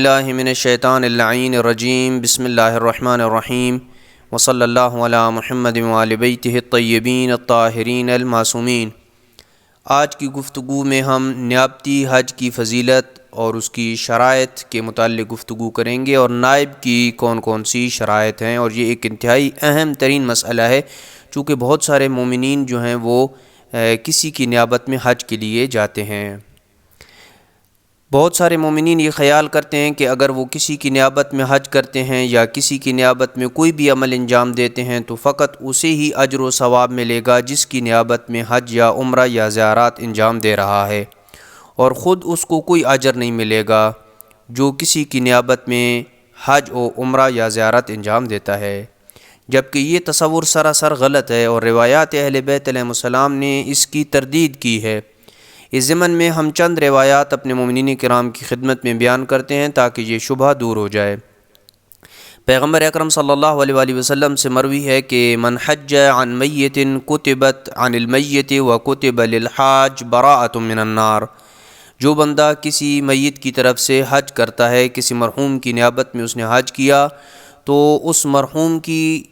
باللہ من الشیطان اللعین الرجیم بسم اللہ الرحمن الرحیم وصلی اللہ علی محمد وآل بیتہ الطیبین الطاہرین المعصومین۔ آج کی گفتگو میں ہم نیابتی حج کی فضیلت اور اس کی شرائط کے متعلق گفتگو کریں گے، اور نائب کی کون کون سی شرائط ہیں، اور یہ ایک انتہائی اہم ترین مسئلہ ہے، چونکہ بہت سارے مومنین جو ہیں وہ کسی کی نیابت میں حج کے لیے جاتے ہیں۔ بہت سارے مومنین یہ خیال کرتے ہیں کہ اگر وہ کسی کی نیابت میں حج کرتے ہیں یا کسی کی نیابت میں کوئی بھی عمل انجام دیتے ہیں تو فقط اسے ہی اجر و ثواب ملے گا جس کی نیابت میں حج یا عمرہ یا زیارات انجام دے رہا ہے، اور خود اس کو کوئی اجر نہیں ملے گا جو کسی کی نیابت میں حج و عمرہ یا زیارت انجام دیتا ہے، جبکہ یہ تصور سراسر غلط ہے، اور روایات اہل بیت علیہ السلام نے اس کی تردید کی ہے۔ اس ضمن میں ہم چند روایات اپنے مومنین کرام کی خدمت میں بیان کرتے ہیں تاکہ یہ شبہ دور ہو جائے۔ پیغمبر اکرم صلی اللہ علیہ وآلہ وسلم سے مروی ہے کہ من حج عن میت کتبت عن المیت وکتب للحاج براءۃ من النار، جو بندہ کسی میت کی طرف سے حج کرتا ہے، کسی مرحوم کی نیابت میں اس نے حج کیا، تو اس مرحوم کی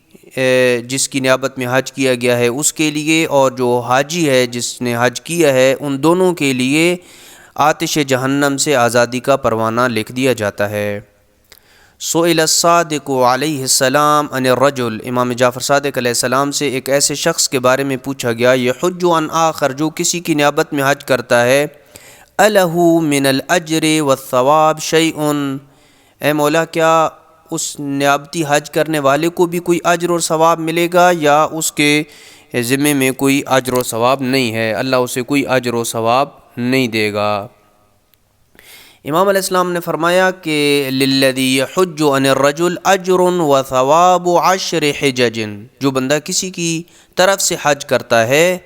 جس کی نیابت میں حج کیا گیا ہے اس کے لیے، اور جو حاجی ہے جس نے حج کیا ہے، ان دونوں کے لیے آتش جہنم سے آزادی کا پروانہ لکھ دیا جاتا ہے۔ سئل الصادق علیہ السلام عن الرجل، امام جعفر صادق علیہ السلام سے ایک ایسے شخص کے بارے میں پوچھا گیا، یحج عن آخر، جو کسی کی نیابت میں حج کرتا ہے، الہ من الاجر والثواب شیء، اے مولا کیا اس نیابتی حج کرنے والے کو بھی کوئی اجر اور ثواب ملے گا، یا اس کے ذمے میں کوئی اجر و ثواب نہیں ہے، اللہ اسے کوئی اجر و ثواب نہیں دے گا؟ امام علیہ السلام نے فرمایا کہ للذی یحج عن الرجل اجر و ثواب 10 حجج، جو بندہ کسی کی طرف سے حج کرتا ہے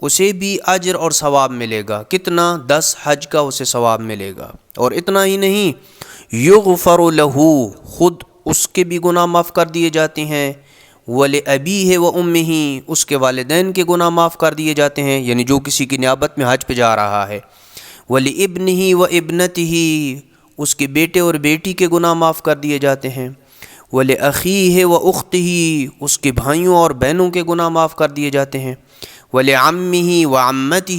اسے بھی اجر اور ثواب ملے گا، کتنا؟ 10 حج کا اسے ثواب ملے گا، اور اتنا ہی نہیں، یغفر لہ، خود اس کے بھی گناہ معاف کر دیے جاتے ہیں، ولأبیہ وامہ، اس کے والدین کے گناہ معاف کر دیے جاتے ہیں، یعنی جو کسی کی نیابت میں حج پہ جا رہا ہے، ولابنہ وابنتہ، اس کے بیٹے اور بیٹی کے گناہ معاف کر دیے جاتے ہیں، ولاخیہ واختہ، اس کے بھائیوں اور بہنوں کے گناہ معاف کر دیے جاتے ہیں، ولعمہ وعمتہ،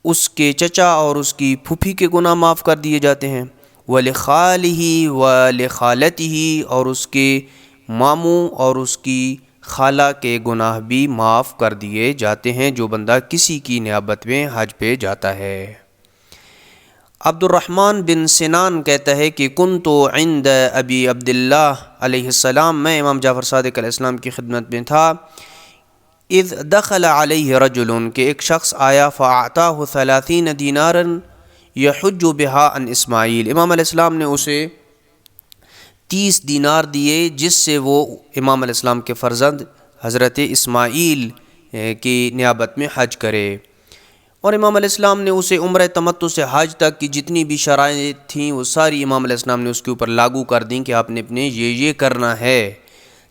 اس کے چچا اور اس کی پھوپھی کے گناہ معاف کر دیے جاتے ہیں، ولخالہ ولخالتہ، اور اس کے ماموں اور اس کی خالہ کے گناہ بھی معاف کر دیے جاتے ہیں جو بندہ کسی کی نیابت میں حج پہ جاتا ہے۔ عبد الرحمن بن سنان کہتا ہے کہ کنت عند ابی عبداللہ علیہ السلام، میں امام جعفر صادق علیہ السلام کی خدمت میں تھا، اذ دخل علیہ رجل، کہ ایک شخص آیا، فاعطاہ 30 دینارا یحج بہا عن اسماعیل، امام علیہ السلام نے اسے 30 دینار دیے جس سے وہ امام علیہ السلام کے فرزند حضرت اسماعیل کی نیابت میں حج کرے، اور امام علیہ السلام نے اسے عمرہ تمتع سے حج تک کی جتنی بھی شرائط تھیں وہ ساری امام علیہ السلام نے اس کے اوپر لاگو کر دیں کہ آپ نے اپنے یہ کرنا ہے۔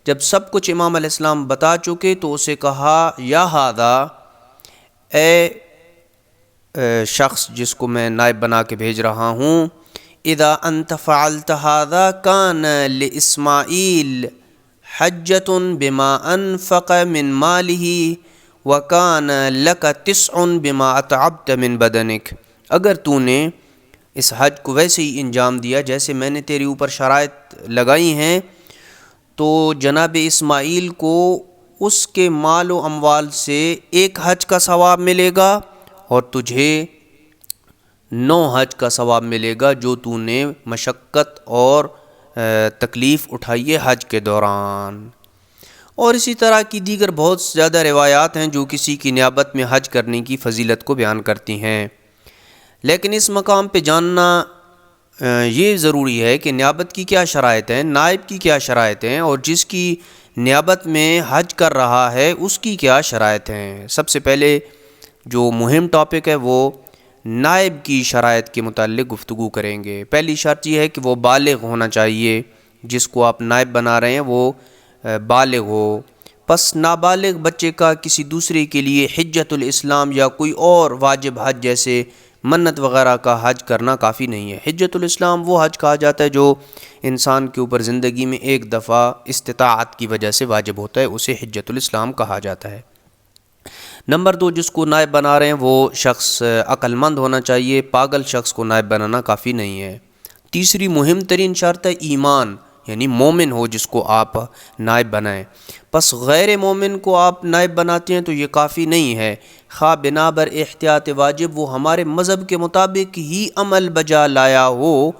جب سب کچھ امام علیہ السلام بتا چکے تو اسے کہا، یا ھذا، اے شخص جس کو میں نائب بنا کے بھیج رہا ہوں، اذا انت فعلت ھذا کان لاسماعیل حجۃ بما انفق من مالہ وکان لک 9 بما اتعبت من بدنک، اگر تو نے اس حج کو ویسے ہی انجام دیا جیسے میں نے تیرے اوپر شرائط لگائی ہیں، تو جناب اسماعیل کو اس کے مال و اموال سے 1 حج کا ثواب ملے گا، اور تجھے 9 حج کا ثواب ملے گا جو تو نے مشقت اور تکلیف اٹھائی ہے حج کے دوران۔ اور اسی طرح کی دیگر بہت زیادہ روایات ہیں جو کسی کی نیابت میں حج کرنے کی فضیلت کو بیان کرتی ہیں، لیکن اس مقام پہ جاننا یہ ضروری ہے کہ نیابت کی کیا شرائط ہیں، نائب کی کیا شرائط ہیں، اور جس کی نیابت میں حج کر رہا ہے اس کی کیا شرائط ہیں۔ سب سے پہلے جو مہم ٹاپک ہے وہ نائب کی شرائط کے متعلق گفتگو کریں گے۔ پہلی شرط یہ ہے کہ وہ بالغ ہونا چاہیے، جس کو آپ نائب بنا رہے ہیں وہ بالغ ہو، پس نابالغ بچے کا کسی دوسرے کے لیے حجۃ الاسلام یا کوئی اور واجب حج جیسے منت وغیرہ کا حج کرنا کافی نہیں ہے۔ حجۃ الاسلام وہ حج کہا جاتا ہے جو انسان کے اوپر زندگی میں ایک دفعہ استطاعت کی وجہ سے واجب ہوتا ہے، اسے حجۃ الاسلام کہا جاتا ہے۔ نمبر 2، جس کو نائب بنا رہے ہیں وہ شخص عقل مند ہونا چاہیے، پاگل شخص کو نائب بنانا کافی نہیں ہے۔ تیسری مہم ترین شرط ہے ایمان، یعنی مومن ہو جس کو آپ نائب بنائیں۔ پس غیر مومن کو آپ نائب بناتے ہیں تو یہ کافی نہیں ہے، خواہ بنا بر احتیاط واجب وہ ہمارے مذہب کے مطابق ہی عمل بجا لایا ہو۔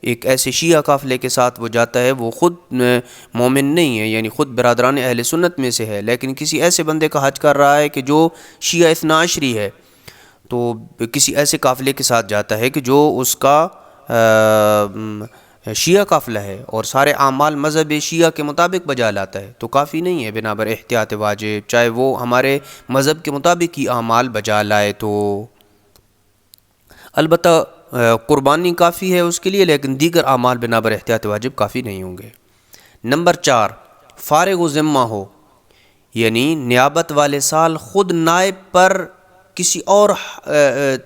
ایک ایسے شیعہ قافلے کے ساتھ وہ جاتا ہے، وہ خود مومن نہیں ہے، یعنی خود برادران اہل سنت میں سے ہے، لیکن کسی ایسے بندے کا حج کر رہا ہے کہ جو شیعہ اثنا عشری ہے، تو کسی ایسے قافلے کے ساتھ جاتا ہے کہ جو اس کا شیعہ قافلہ ہے اور سارے اعمال مذہب شیعہ کے مطابق بجا لاتا ہے، تو کافی نہیں ہے بنا بر احتیاط واجب، چاہے وہ ہمارے مذہب کے مطابق ہی اعمال بجا لائے تو۔ البتہ قربانی کافی ہے اس کے لیے، لیکن دیگر اعمال بنا بر احتیاط واجب کافی نہیں ہوں گے۔ نمبر 4، فارغ و ذمہ ہو، یعنی نیابت والے سال خود نائب پر کسی اور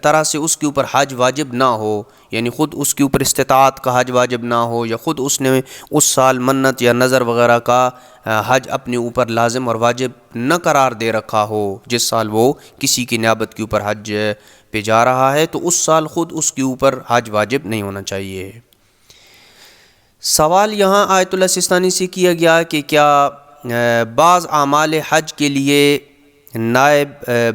طرح سے اس کے اوپر حج واجب نہ ہو، یعنی خود اس کے اوپر استطاعت کا حج واجب نہ ہو، یا خود اس نے اس سال منت یا نظر وغیرہ کا حج اپنے اوپر لازم اور واجب نہ قرار دے رکھا ہو، جس سال وہ کسی کی نیابت کے اوپر حج پہ جا رہا ہے تو اس سال خود اس کے اوپر حج واجب نہیں ہونا چاہیے۔ سوال یہاں آیت اللہ سستانی سے کیا گیا کہ کیا بعض اعمال حج کے لیے نائب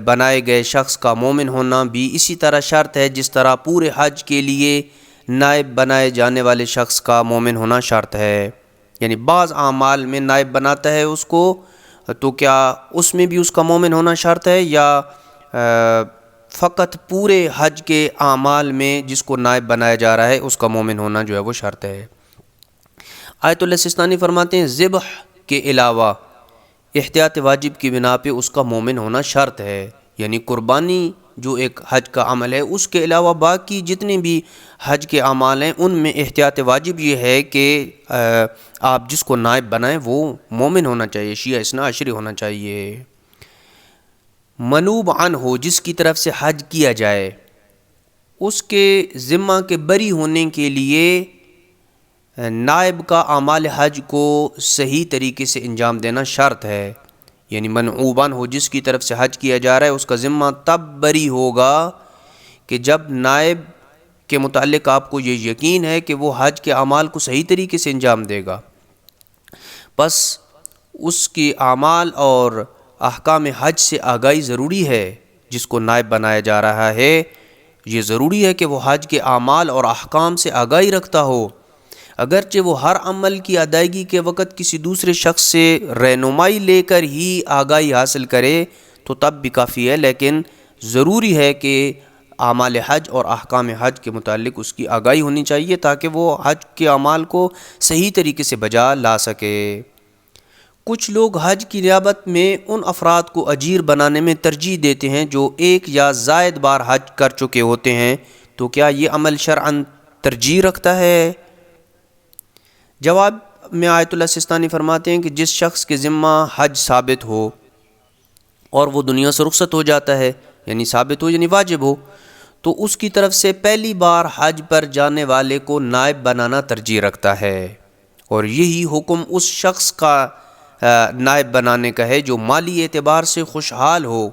بنائے گئے شخص کا مومن ہونا بھی اسی طرح شرط ہے جس طرح پورے حج کے لیے نائب بنائے جانے والے شخص کا مومن ہونا شرط ہے، یعنی بعض اعمال میں نائب بناتا ہے اس کو، تو کیا اس میں بھی اس کا مومن ہونا شرط ہے، یا فقط پورے حج کے اعمال میں جس کو نائب بنایا جا رہا ہے اس کا مومن ہونا جو ہے وہ شرط ہے؟ آیت اللہ سستانی فرماتے ہیں ذبح کے علاوہ احتیاط واجب کی بنا پہ اس کا مومن ہونا شرط ہے، یعنی قربانی جو ایک حج کا عمل ہے اس کے علاوہ باقی جتنے بھی حج کے اعمال ہیں ان میں احتیاط واجب یہ ہے کہ آپ جس کو نائب بنائیں وہ مومن ہونا چاہیے، شیعہ اثنا عشری ہونا چاہیے۔ منوب عن ہو، جس کی طرف سے حج کیا جائے اس کے ذمہ کے بری ہونے کے لیے نائب کا اعمال حج کو صحیح طریقے سے انجام دینا شرط ہے، یعنی منعوباً ہو، جس کی طرف سے حج کیا جا رہا ہے اس کا ذمہ تب بری ہوگا کہ جب نائب کے متعلق آپ کو یہ یقین ہے کہ وہ حج کے اعمال کو صحیح طریقے سے انجام دے گا۔ پس اس کی اعمال اور احکام حج سے آگاہی ضروری ہے، جس کو نائب بنایا جا رہا ہے یہ ضروری ہے کہ وہ حج کے اعمال اور احکام سے آگاہی رکھتا ہو، اگرچہ وہ ہر عمل کی ادائیگی کے وقت کسی دوسرے شخص سے رہنمائی لے کر ہی آگاہی حاصل کرے تو تب بھی کافی ہے، لیکن ضروری ہے کہ اعمال حج اور احکام حج کے متعلق اس کی آگاہی ہونی چاہیے تاکہ وہ حج کے اعمال کو صحیح طریقے سے بجا لا سکے۔ کچھ لوگ حج کی نیابت میں ان افراد کو اجیر بنانے میں ترجیح دیتے ہیں جو ایک یا زائد بار حج کر چکے ہوتے ہیں، تو کیا یہ عمل شرعاً ترجیح رکھتا ہے؟ جواب میں آیت اللہ سستانی فرماتے ہیں کہ جس شخص کے ذمہ حج ثابت ہو اور وہ دنیا سے رخصت ہو جاتا ہے، یعنی ثابت ہو یعنی واجب ہو، تو اس کی طرف سے پہلی بار حج پر جانے والے کو نائب بنانا ترجیح رکھتا ہے، اور یہی حکم اس شخص کا نائب بنانے کا ہے جو مالی اعتبار سے خوشحال ہو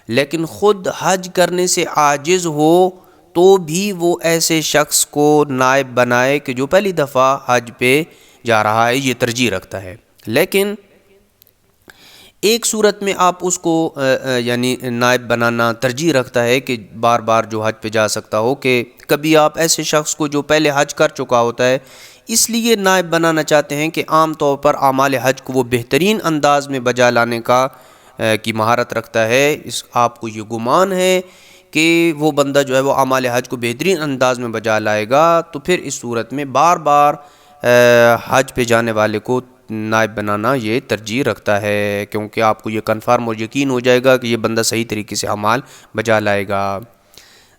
لیکن خود حج کرنے سے عاجز ہو، تو بھی وہ ایسے شخص کو نائب بنائے کہ جو پہلی دفعہ حج پہ جا رہا ہے، یہ ترجیح رکھتا ہے۔ لیکن ایک صورت میں آپ اس کو یعنی نائب بنانا ترجیح رکھتا ہے کہ بار بار جو حج پہ جا سکتا ہو، کہ کبھی آپ ایسے شخص کو جو پہلے حج کر چکا ہوتا ہے اس لیے نائب بنانا چاہتے ہیں کہ عام طور پر اعمال حج کو وہ بہترین انداز میں بجا لانے کی مہارت رکھتا ہے، آپ کو یہ گمان ہے کہ وہ بندہ جو ہے وہ اعمال حج کو بہترین انداز میں بجا لائے گا، تو پھر اس صورت میں بار بار حج پہ جانے والے کو نائب بنانا یہ ترجیح رکھتا ہے، کیونکہ آپ کو یہ کنفرم اور یقین ہو جائے گا کہ یہ بندہ صحیح طریقے سے اعمال بجا لائے گا۔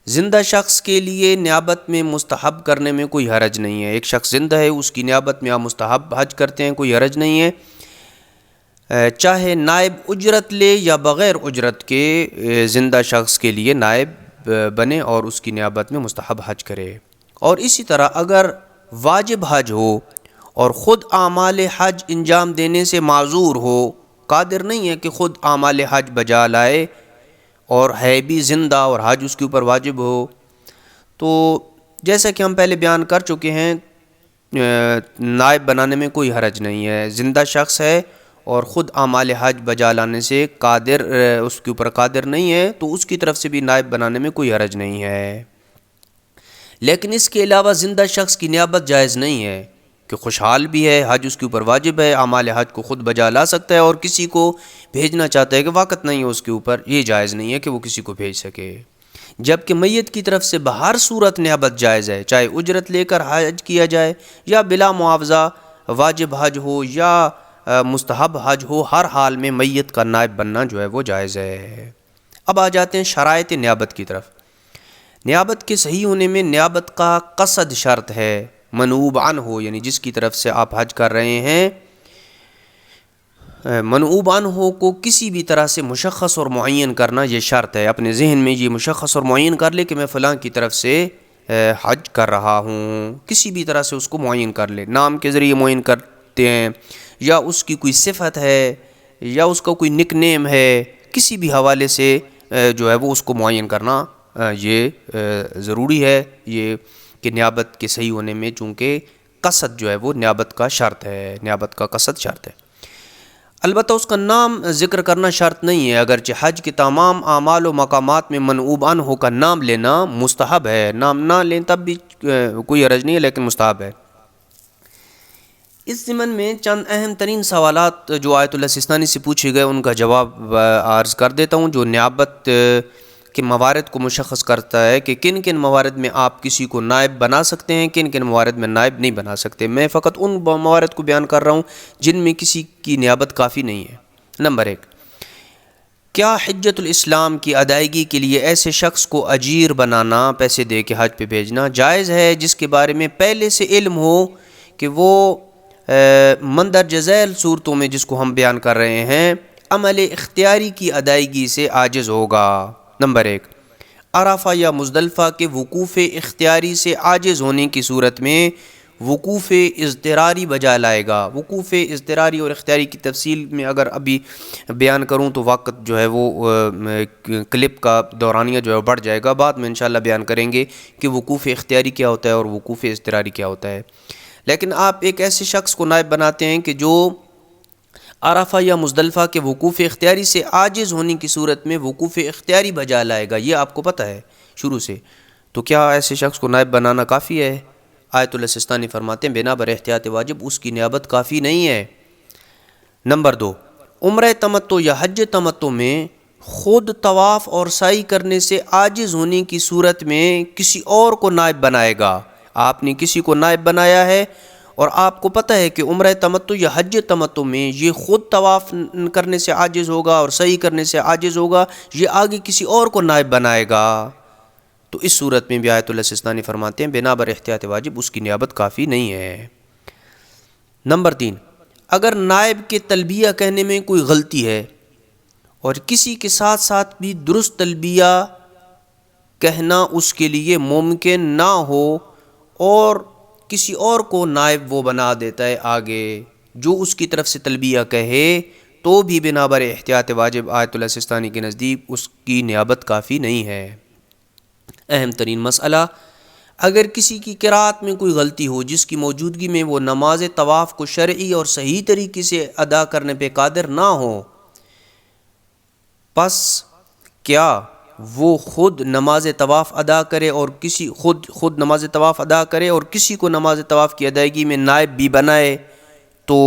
زندہ شخص کے لیے نیابت میں مستحب کرنے میں کوئی حرج نہیں ہے، ایک شخص زندہ ہے اس کی نیابت میں آپ مستحب حج کرتے ہیں، کوئی حرج نہیں ہے، چاہے نائب اجرت لے یا بغیر اجرت کے زندہ شخص کے لیے نائب بنے اور اس کی نیابت میں مستحب حج کرے۔ اور اسی طرح اگر واجب حج ہو اور خود اعمال حج انجام دینے سے معذور ہو، قادر نہیں ہے کہ خود اعمال حج بجا لائے اور ہے بھی زندہ اور حج اس کے اوپر واجب ہو، تو جیسا کہ ہم پہلے بیان کر چکے ہیں نائب بنانے میں کوئی حرج نہیں ہے۔ زندہ شخص ہے اور خود اعمال حج بجا لانے سے قادر اس کے اوپر قادر نہیں ہے تو اس کی طرف سے بھی نائب بنانے میں کوئی حرج نہیں ہے۔ لیکن اس کے علاوہ زندہ شخص کی نیابت جائز نہیں ہے کہ خوشحال بھی ہے، حج اس کے اوپر واجب ہے، اعمال حج کو خود بجا لا سکتا ہے اور کسی کو بھیجنا چاہتا ہے کہ وقت نہیں ہے اس کے اوپر، یہ جائز نہیں ہے کہ وہ کسی کو بھیج سکے۔ جبکہ میت کی طرف سے بہر صورت نیابت جائز ہے، چاہے اجرت لے کر حج کیا جائے یا بلا معاوضہ واجب حج ہو یا مستحب حج ہو، ہر حال میں میت کا نائب بننا جو ہے وہ جائز ہے۔ اب آ جاتے ہیں شرائط نیابت کی طرف۔ نیابت کے صحیح ہونے میں نیابت کا قصد شرط ہے، منوب عنہ ہو، یعنی جس کی طرف سے آپ حج کر رہے ہیں، منوب عنہ کو کسی بھی طرح سے مشخص اور معین کرنا یہ شرط ہے، اپنے ذہن میں یہ مشخص اور معین کر لے کہ میں فلاں کی طرف سے حج کر رہا ہوں، کسی بھی طرح سے اس کو معین کر لے، نام کے ذریعے معین کرتے ہیں یا اس کی کوئی صفت ہے یا اس کا کوئی نک نیم ہے، کسی بھی حوالے سے جو ہے وہ اس کو معین کرنا یہ ضروری ہے، یہ کہ نیابت کے صحیح ہونے میں چونکہ قصد جو ہے وہ نیابت کا شرط ہے، نیابت کا قصد شرط ہے۔ البتہ اس کا نام ذکر کرنا شرط نہیں ہے، اگرچہ حج کے تمام اعمال و مقامات میں منوب عنہ کا نام لینا مستحب ہے، نام نہ لیں تب بھی کوئی حرج نہیں ہے لیکن مستحب ہے۔ اس ضمن میں چند اہم ترین سوالات جو آیت اللہ سستانی سے پوچھے گئے ان کا جواب عرض کر دیتا ہوں، جو نیابت کے موارد کو مشخص کرتا ہے کہ کن کن موارد میں آپ کسی کو نائب بنا سکتے ہیں، کن کن موارد میں نائب نہیں بنا سکتے۔ میں فقط ان موارد کو بیان کر رہا ہوں جن میں کسی کی نیابت کافی نہیں ہے۔ نمبر 1، کیا حجۃ الاسلام کی ادائیگی کے لیے ایسے شخص کو اجیر بنانا، پیسے دے کے حج پہ بھیجنا جائز ہے جس کے بارے میں پہلے سے علم ہو کہ وہ مندرجہ ذیل صورتوں میں جس کو ہم بیان کر رہے ہیں عمل اختیاری کی ادائیگی سے عاجز ہوگا؟ نمبر 1، عرفہ یا مزدلفہ کے وقوف اختیاری سے عاجز ہونے کی صورت میں وقوف اضطراری بجا لائے گا۔ وقوف اضطراری اور اختیاری کی تفصیل میں اگر ابھی بیان کروں تو وقت جو ہے وہ کلپ کا دورانیہ جو ہے بڑھ جائے گا، بعد میں انشاءاللہ بیان کریں گے کہ وقوف اختیاری کیا ہوتا ہے اور وقوف اضطراری کیا ہوتا ہے۔ لیکن آپ ایک ایسے شخص کو نائب بناتے ہیں کہ جو عرفہ یا مزدلفہ کے وقوف اختیاری سے عاجز ہونے کی صورت میں وقوف اختیاری بجا لائے گا، یہ آپ کو پتہ ہے شروع سے، تو کیا ایسے شخص کو نائب بنانا کافی ہے؟ آیت اللہ سستانی فرماتے ہیں بنا بر احتیاط واجب اس کی نیابت کافی نہیں ہے۔ نمبر 2، عمرہ تمتع یا حج تمتع میں خود طواف اور سعی کرنے سے عاجز ہونے کی صورت میں کسی اور کو نائب بنائے گا۔ آپ نے کسی کو نائب بنایا ہے اور آپ کو پتہ ہے کہ عمرہ تمتع یا حج تمتع میں یہ خود طواف کرنے سے عاجز ہوگا اور سعی کرنے سے عاجز ہوگا، یہ آگے کسی اور کو نائب بنائے گا، تو اس صورت میں بھی آیت اللہ سستانی فرماتے ہیں بنا بر احتیاط واجب اس کی نیابت کافی نہیں ہے۔ نمبر 3، اگر نائب کے تلبیہ کہنے میں کوئی غلطی ہے اور کسی کے ساتھ ساتھ بھی درست تلبیہ کہنا اس کے لیے ممکن نہ ہو اور کسی اور کو نائب وہ بنا دیتا ہے آگے جو اس کی طرف سے تلبیہ کہے، تو بھی بنا بر احتیاط واجب آیت اللہ سستانی کے نزدیک اس کی نیابت کافی نہیں ہے۔ اہم ترین مسئلہ، اگر کسی کی قرأت میں کوئی غلطی ہو جس کی موجودگی میں وہ نماز طواف کو شرعی اور صحیح طریقے سے ادا کرنے پہ قادر نہ ہو، پس کیا وہ خود نماز طواف ادا کرے اور خود نماز طواف ادا کرے اور کسی کو نماز طواف کی ادائیگی میں نائب بھی بنائے تو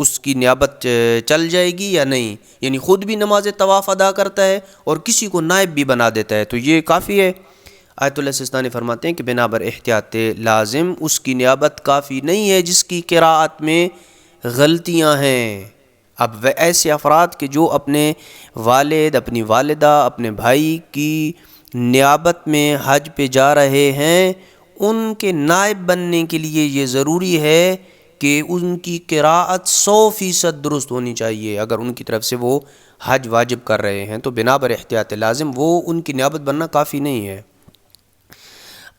اس کی نیابت چل جائے گی یا نہیں؟ یعنی خود بھی نماز طواف ادا کرتا ہے اور کسی کو نائب بھی بنا دیتا ہے تو یہ کافی ہے۔ آیت اللہ سستانی فرماتے ہیں کہ بنا بر احتیاط لازم اس کی نیابت کافی نہیں ہے جس کی قراءت میں غلطیاں ہیں۔ اب ایسے افراد کے جو اپنے والد، اپنی والدہ، اپنے بھائی کی نیابت میں حج پہ جا رہے ہیں، ان کے نائب بننے کے لیے یہ ضروری ہے کہ ان کی قراءت 100% درست ہونی چاہیے۔ اگر ان کی طرف سے وہ حج واجب کر رہے ہیں تو بنا بر احتیاط لازم وہ ان کی نیابت بننا کافی نہیں ہے۔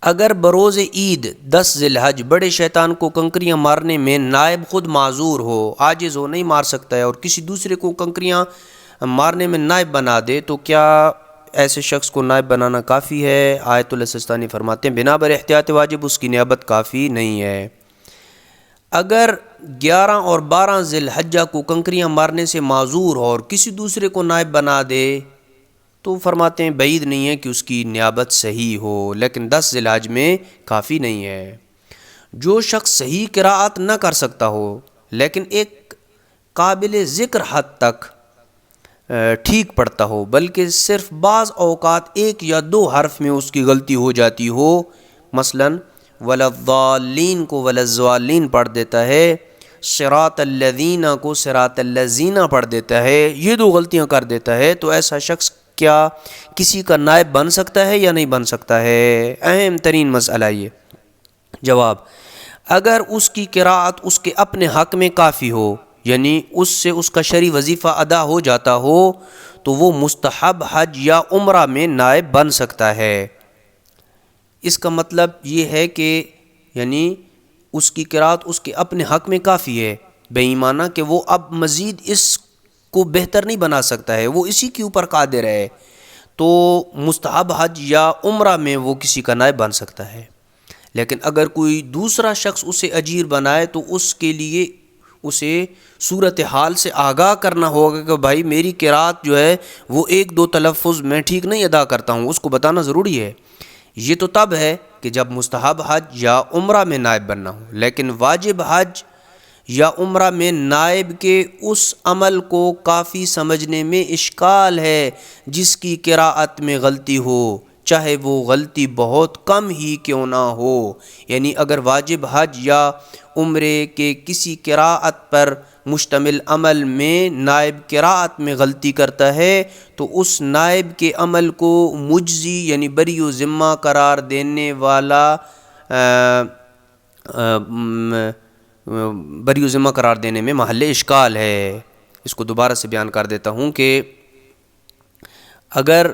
اگر بروز عید 10 ذی الحج بڑے شیطان کو کنکریاں مارنے میں نائب خود معذور ہو، عاجز ہو، نہیں مار سکتا ہے، اور کسی دوسرے کو کنکریاں مارنے میں نائب بنا دے تو کیا ایسے شخص کو نائب بنانا کافی ہے؟ آیت اللہ سستانی فرماتے ہیں بنا بر احتیاط واجب اس کی نیابت کافی نہیں ہے۔ اگر 11 اور 12 ذی الحجہ کو کنکریاں مارنے سے معذور ہو اور کسی دوسرے کو نائب بنا دے تو فرماتے ہیں بعید نہیں ہے کہ اس کی نیابت صحیح ہو، لیکن 10 ذی الحج میں کافی نہیں ہے۔ جو شخص صحیح قراءت نہ کر سکتا ہو لیکن ایک قابل ذکر حد تک ٹھیک پڑھتا ہو، بلکہ صرف بعض اوقات 1 یا 2 حرف میں اس کی غلطی ہو جاتی ہو، مثلاً وَلَضَّالِّينَ کو وَلَضَّالِّينَ پڑھ دیتا ہے، صِرَاطَ الَّذِينَ کو صِرَاطَ الَّذِينَ پڑھ دیتا ہے، یہ 2 غلطیاں کر دیتا ہے، تو ایسا شخص کیا کسی کا نائب بن سکتا ہے یا نہیں بن سکتا ہے؟ اہم ترین مسئلہ یہ۔ جواب: اگر اس کی قراءت اس کے اپنے حق میں کافی ہو، یعنی اس سے اس کا شرعی وظیفہ ادا ہو جاتا ہو، تو وہ مستحب حج یا عمرہ میں نائب بن سکتا ہے۔ اس کا مطلب یہ ہے کہ یعنی اس کی قراءت اس کے اپنے حق میں کافی ہے، بے ایمانہ کہ وہ اب مزید اس کو بہتر نہیں بنا سکتا ہے، وہ اسی کے اوپر قادر ہے، تو مستحب حج یا عمرہ میں وہ کسی کا نائب بن سکتا ہے۔ لیکن اگر کوئی دوسرا شخص اسے اجیر بنائے تو اس کے لیے اسے صورتحال سے آگاہ کرنا ہوگا کہ بھائی میری قراءت جو ہے وہ 1-2 تلفظ میں ٹھیک نہیں ادا کرتا ہوں، اس کو بتانا ضروری ہے۔ یہ تو تب ہے کہ جب مستحب حج یا عمرہ میں نائب بننا ہو، لیکن واجب حج یا عمرہ میں نائب کے اس عمل کو کافی سمجھنے میں اشکال ہے جس کی قراءت میں غلطی ہو، چاہے وہ غلطی بہت کم ہی کیوں نہ ہو۔ یعنی اگر واجب حج یا عمرے کے کسی قراءت پر مشتمل عمل میں نائب قراءت میں غلطی کرتا ہے تو اس نائب کے عمل کو مجزی یعنی بری و ذمہ قرار دینے والا بری و ذمہ قرار دینے میں محل اشکال ہے۔ اس کو دوبارہ سے بیان کر دیتا ہوں کہ اگر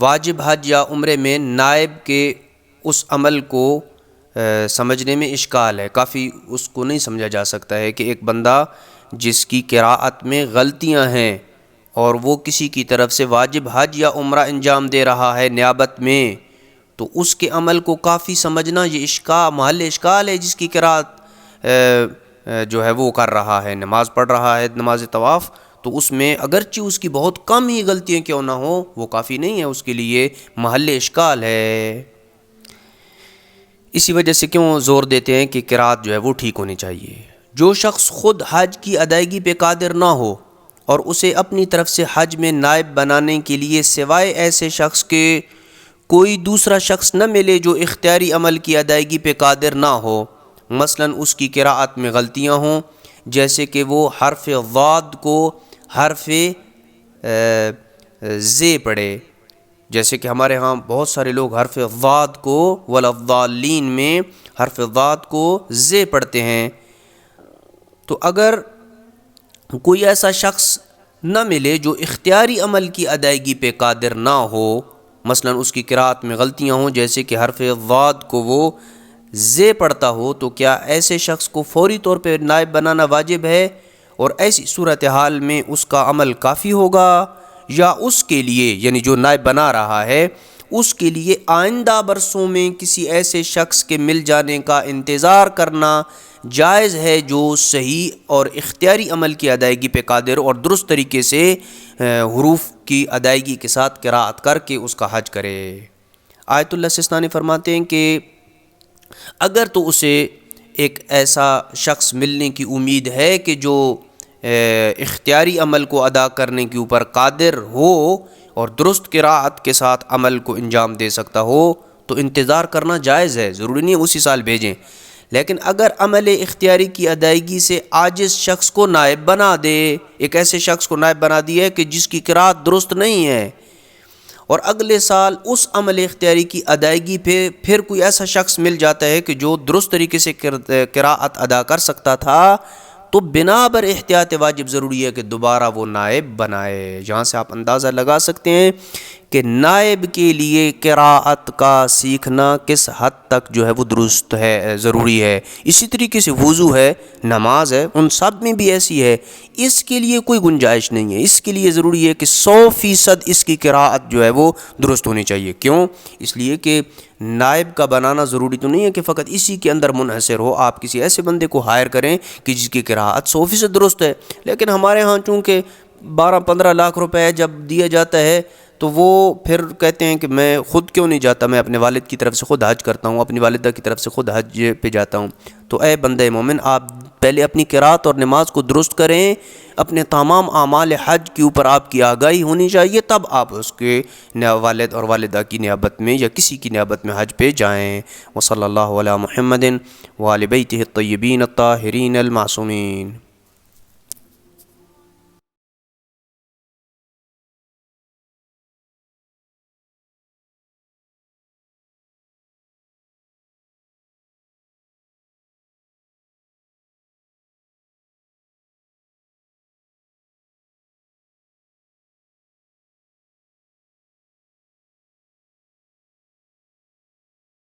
واجب حج یا عمرے میں نائب کے اس عمل کو سمجھنے میں اشکال ہے، کافی اس کو نہیں سمجھا جا سکتا ہے کہ ایک بندہ جس کی قراءت میں غلطیاں ہیں اور وہ کسی کی طرف سے واجب حج یا عمرہ انجام دے رہا ہے نیابت میں، تو اس کے عمل کو کافی سمجھنا یہ محل اشکال ہے جس کی قراءت جو ہے وہ کر رہا ہے، نماز پڑھ رہا ہے، نماز طواف، تو اس میں اگرچہ اس کی بہت کم ہی غلطیاں کیوں نہ ہوں وہ کافی نہیں ہے، اس کے لیے محل اشکال ہے۔ اسی وجہ سے کیوں زور دیتے ہیں کہ قراءت جو ہے وہ ٹھیک ہونی چاہیے۔ جو شخص خود حج کی ادائیگی پہ قادر نہ ہو اور اسے اپنی طرف سے حج میں نائب بنانے کے لیے سوائے ایسے شخص کے کوئی دوسرا شخص نہ ملے جو اختیاری عمل کی ادائیگی پہ قادر نہ ہو، مثلاً اس کی قراءت میں غلطیاں ہوں، جیسے کہ وہ حرف ضاد کو حرف زے پڑھے، جیسے کہ ہمارے ہاں بہت سارے لوگ حرف ضاد کو وَلَضَّالِّينَ میں حرف ضاد کو زے پڑھتے ہیں، تو اگر کوئی ایسا شخص نہ ملے جو اختیاری عمل کی ادائیگی پہ قادر نہ ہو، مثلا اس کی قراءت میں غلطیاں ہوں جیسے کہ حرف ضاد کو وہ زے پڑھتا ہو، تو کیا ایسے شخص کو فوری طور پہ نائب بنانا واجب ہے؟ اور ایسی صورتحال میں اس کا عمل کافی ہوگا، یا اس کے لیے یعنی جو نائب بنا رہا ہے اس کے لیے آئندہ برسوں میں کسی ایسے شخص کے مل جانے کا انتظار کرنا جائز ہے جو صحیح اور اختیاری عمل کی ادائیگی پہ قادر اور درست طریقے سے حروف کی ادائیگی کے ساتھ قراءت کر کے اس کا حج کرے۔ آیت اللہ سستانی فرماتے ہیں کہ اگر تو اسے ایک ایسا شخص ملنے کی امید ہے کہ جو اختیاری عمل کو ادا کرنے کے اوپر قادر ہو اور درست قراءت کے ساتھ عمل کو انجام دے سکتا ہو تو انتظار کرنا جائز ہے، ضروری نہیں ہے اسی سال بھیجیں، لیکن اگر عمل اختیاری کی ادائیگی سے عاجز شخص کو نائب بنا دے، ایک ایسے شخص کو نائب بنا دیا ہے کہ جس کی قراءت درست نہیں ہے اور اگلے سال اس عمل اختیاری کی ادائیگی پہ پھر کوئی ایسا شخص مل جاتا ہے کہ جو درست طریقے سے قراءت ادا کر سکتا تھا، تو بنا بر احتیاط واجب ضروری ہے کہ دوبارہ وہ نائب بنائے۔ یہاں سے آپ اندازہ لگا سکتے ہیں کہ نائب کے لیے قراءت کا سیکھنا کس حد تک جو ہے وہ درست ہے، ضروری ہے۔ اسی طریقے سے وضو ہے، نماز ہے، ان سب میں بھی ایسی ہے۔ اس کے لیے کوئی گنجائش نہیں ہے، اس کے لیے ضروری ہے کہ 100% اس کی قراءت جو ہے وہ درست ہونی چاہیے۔ کیوں؟ اس لیے کہ نائب کا بنانا ضروری تو نہیں ہے کہ فقط اسی کے اندر منحصر ہو، آپ کسی ایسے بندے کو ہائر کریں کہ جس کی قراءت 100% درست ہے۔ لیکن ہمارے ہاں چونکہ 12-15 لاکھ روپے جب دیا جاتا ہے تو وہ پھر کہتے ہیں کہ میں خود کیوں نہیں جاتا، میں اپنے والد کی طرف سے خود حج کرتا ہوں، اپنی والدہ کی طرف سے خود حج پہ جاتا ہوں۔ تو اے بندہ مومن، آپ پہلے اپنی قراءت اور نماز کو درست کریں، اپنے تمام اعمال حج کے اوپر آپ کی آگاہی ہونی چاہیے، تب آپ اس کے والد اور والدہ کی نیابت میں یا کسی کی نیابت میں حج پہ جائیں۔ وصلی اللہ علی محمد وآل بیتہ الطیبین الطاہرین المعصومین۔